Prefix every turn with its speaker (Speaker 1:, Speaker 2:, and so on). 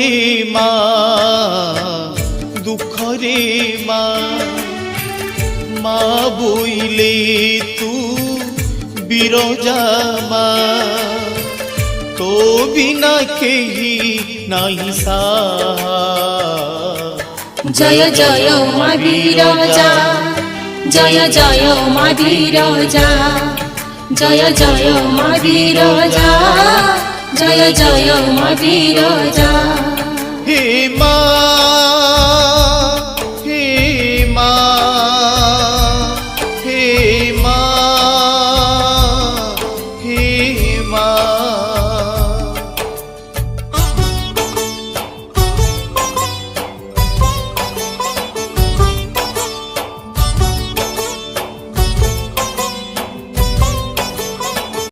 Speaker 1: রে মা দুঃখ রে মা মা বইলে তু বিরজা মা তো বিনা কেহি নাই সা
Speaker 2: জয় জয় মা বিরজা জয় জয় মা বিরজা জয় জয় মা বিরজা জয় জয় মা বিরজা
Speaker 1: হে মা